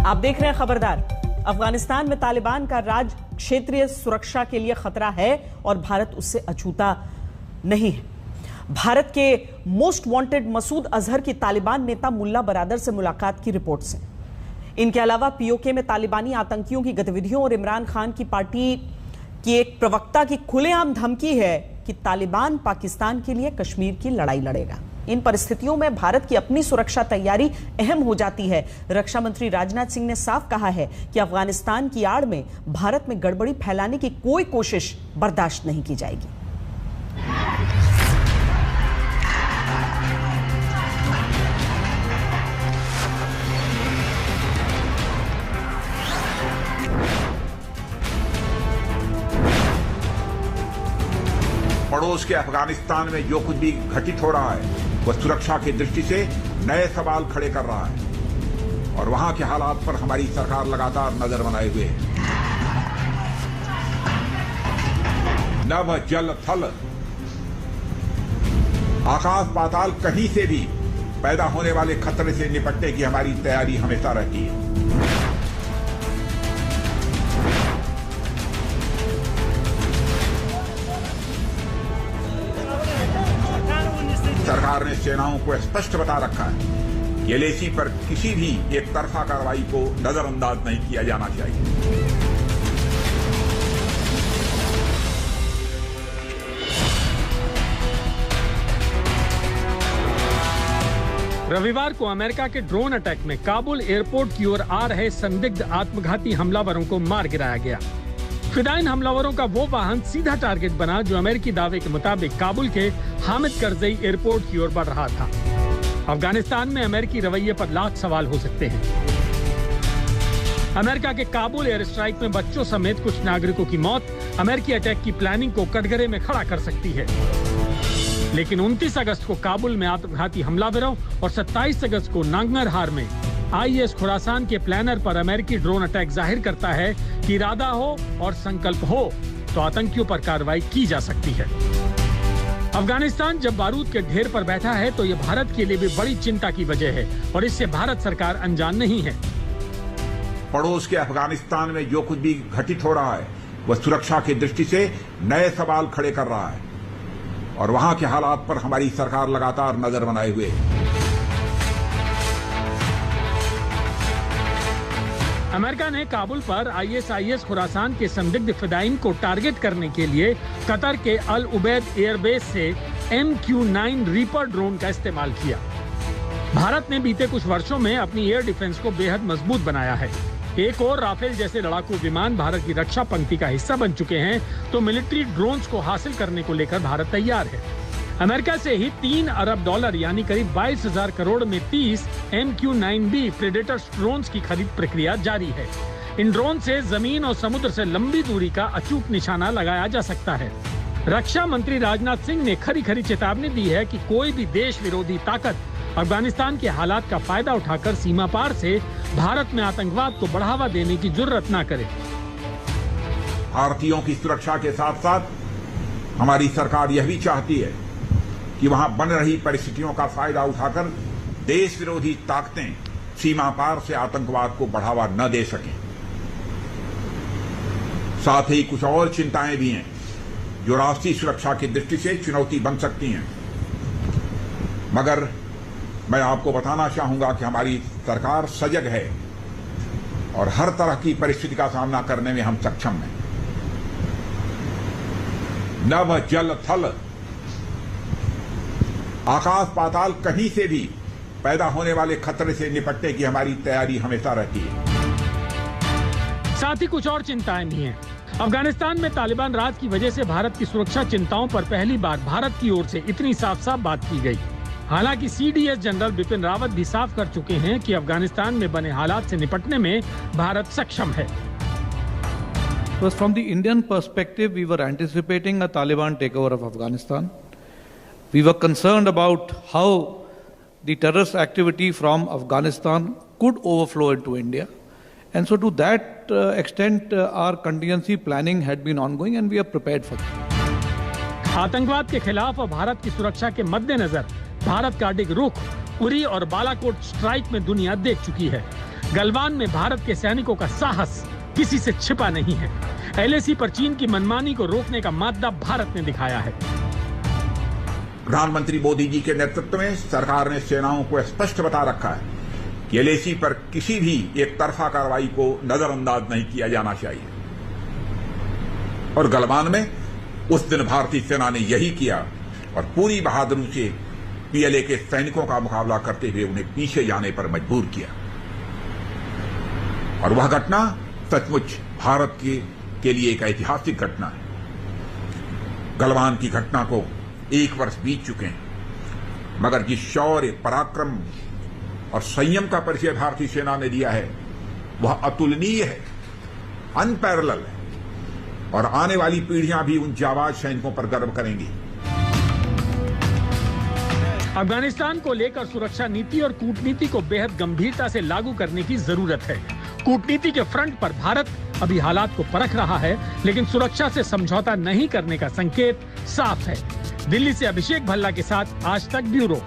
आप देख रहे हैं खबरदार। अफगानिस्तान में तालिबान का राज क्षेत्रीय सुरक्षा के लिए खतरा है और भारत उससे अछूता नहीं है। भारत के मोस्ट वांटेड मसूद अजहर की तालिबान नेता मुल्ला बरादर से मुलाकात की रिपोर्ट्स हैं। इनके अलावा पीओके में तालिबानी आतंकियों की गतिविधियों और इमरान खान की पार्टी की एक प्रवक्ता की खुलेआम धमकी है कि तालिबान पाकिस्तान के लिए कश्मीर की लड़ाई लड़ेगा। इन परिस्थितियों में भारत की अपनी सुरक्षा तैयारी अहम हो जाती है। रक्षा मंत्री राजनाथ सिंह ने साफ कहा है कि अफगानिस्तान की आड़ में भारत में गड़बड़ी फैलाने की कोई कोशिश बर्दाश्त नहीं की जाएगी। पड़ोस के अफगानिस्तान में जो कुछ भी घटित हो रहा है वह सुरक्षा की दृष्टि से नए सवाल खड़े कर रहा है और वहां के हालात पर हमारी सरकार लगातार नजर बनाए हुए है। नभ जल थल आकाश पाताल कहीं से भी पैदा होने वाले खतरे से निपटने की हमारी तैयारी हमेशा रहती है। सरकार ने सेनाओं को स्पष्ट बता रखा है कि एलएसी पर किसी भी एक तरफा कार्रवाई को नजरअंदाज नहीं किया जाना चाहिए। रविवार को अमेरिका के ड्रोन अटैक में काबुल एयरपोर्ट की ओर आ रहे संदिग्ध आत्मघाती हमलावरों को मार गिराया गया। फिदाइन हमलावरों का वो वाहन सीधा टारगेट बना जो अमेरिकी दावे के मुताबिक काबुल के हामिद करजई एयरपोर्ट की ओर बढ़ रहा था। अफगानिस्तान में अमेरिकी रवैये पर लाख सवाल हो सकते हैं। अमेरिका के काबुल एयर स्ट्राइक में बच्चों समेत कुछ नागरिकों की मौत अमेरिकी अटैक की प्लानिंग को कटघरे में खड़ा कर सकती है। लेकिन 29 अगस्त को काबुल में आत्मघाती हमलावरों और 27 अगस्त को नांगरहार में आईएस खुरासान के प्लानर पर अमेरिकी ड्रोन अटैक जाहिर करता है कि इरादा हो और संकल्प हो तो आतंकियों पर कार्रवाई की जा सकती है। अफगानिस्तान जब बारूद के ढेर पर बैठा है तो यह भारत के लिए भी बड़ी चिंता की वजह है और इससे भारत सरकार अनजान नहीं है। पड़ोस के अफगानिस्तान में जो कुछ भी घटित हो रहा है वह सुरक्षा की दृष्टि से नए सवाल खड़े कर रहा है और वहां के हालात पर हमारी सरकार लगातार नजर बनाए हुए है। अमेरिका ने काबुल पर आईएस खुरासान के संदिग्ध फिदाइन को टारगेट करने के लिए कतर के अल उबैद एयरबेस से MQ-9 रीपर ड्रोन का इस्तेमाल किया। भारत ने बीते कुछ वर्षों में अपनी एयर डिफेंस को बेहद मजबूत बनाया है। एक और राफेल जैसे लड़ाकू विमान भारत की रक्षा पंक्ति का हिस्सा बन चुके हैं तो मिलिट्री ड्रोन्स को हासिल करने को लेकर भारत तैयार है। अमेरिका से ही $3 अरब यानी करीब 22,000 करोड़ में 30 MQ-9B प्रेडेटर ड्रोन्स की खरीद प्रक्रिया जारी है। इन ड्रोन से जमीन और समुद्र से लंबी दूरी का अचूक निशाना लगाया जा सकता है। रक्षा मंत्री राजनाथ सिंह ने खरी खरी चेतावनी दी है कि कोई भी देश विरोधी ताकत अफगानिस्तान के हालात का फायदा उठाकर सीमा पार से भारत में आतंकवाद को बढ़ावा देने की जुर्रत न करे। भारतीयों की सुरक्षा के साथ साथ हमारी सरकार यह भी चाहती है कि वहां बन रही परिस्थितियों का फायदा उठाकर देश विरोधी ताकतें सीमा पार से आतंकवाद को बढ़ावा न दे सकें। साथ ही कुछ और चिंताएं भी हैं जो राष्ट्रीय सुरक्षा की दृष्टि से चुनौती बन सकती हैं। मगर मैं आपको बताना चाहूंगा कि हमारी सरकार सजग है और हर तरह की परिस्थिति का सामना करने में हम सक्षम हैं। नभ जल थल आकाश पाताल कहीं से भी पैदा होने वाले खतरे से निपटने की हमारी तैयारी हमेशा रहती है। साथ ही कुछ और चिंताएं भी हैं। अफगानिस्तान में तालिबान राज की वजह से भारत की सुरक्षा चिंताओं पर पहली बार भारत की ओर से इतनी साफ साफ बात की गई। हालांकि CDS जनरल बिपिन रावत भी साफ कर चुके हैं कि अफगानिस्तान में बने हालात से निपटने में भारत सक्षम है। From the Indian perspective, we were anticipating a Taliban takeover of Afghanistan. We were concerned about how the terrorist activity from Afghanistan could overflow into India. And so to that extent, our contingency planning had been ongoing and we are prepared for that. आतंकवाद के खिलाफ और भारत की सुरक्षा के मद्देनजर भारत का अडिग रुख उरी और बालाकोट स्ट्राइक में दुनिया देख चुकी है। गलवान में भारत के सैनिकों का साहस किसी से छिपा नहीं है। LAC पर चीन की मनमानी को रोकने का मादा भारत ने दिखाया है। प्रधानमंत्री मोदी जी के नेतृत्व में सरकार ने सेनाओं को स्पष्ट बता रखा है कि LAC पर किसी भी एक तरफा कार्रवाई को नजरअंदाज नहीं किया जाना चाहिए। और गलवान में उस दिन भारतीय सेना ने यही किया और पूरी बहादुरी से PLA के सैनिकों का मुकाबला करते हुए उन्हें पीछे जाने पर मजबूर किया। और वह घटना सचमुच भारत के लिए एक ऐतिहासिक घटना है। गलवान की घटना को 1 वर्ष बीत चुके हैं, मगर जिस शौर्य, पराक्रम और संयम का परिचय भारतीय सेना ने दिया है वह अतुलनीय है, अनपैरेलल है और आने वाली पीढ़ियां भी उन जाबाज सैनिकों पर गर्व करेंगी। अफगानिस्तान को लेकर सुरक्षा नीति और कूटनीति को बेहद गंभीरता से लागू करने की जरूरत है। कूटनीति के फ्रंट पर भारत अभी हालात को परख रहा है, लेकिन सुरक्षा से समझौता नहीं करने का संकेत साफ है। दिल्ली से अभिषेक भल्ला के साथ आज तक ब्यूरो।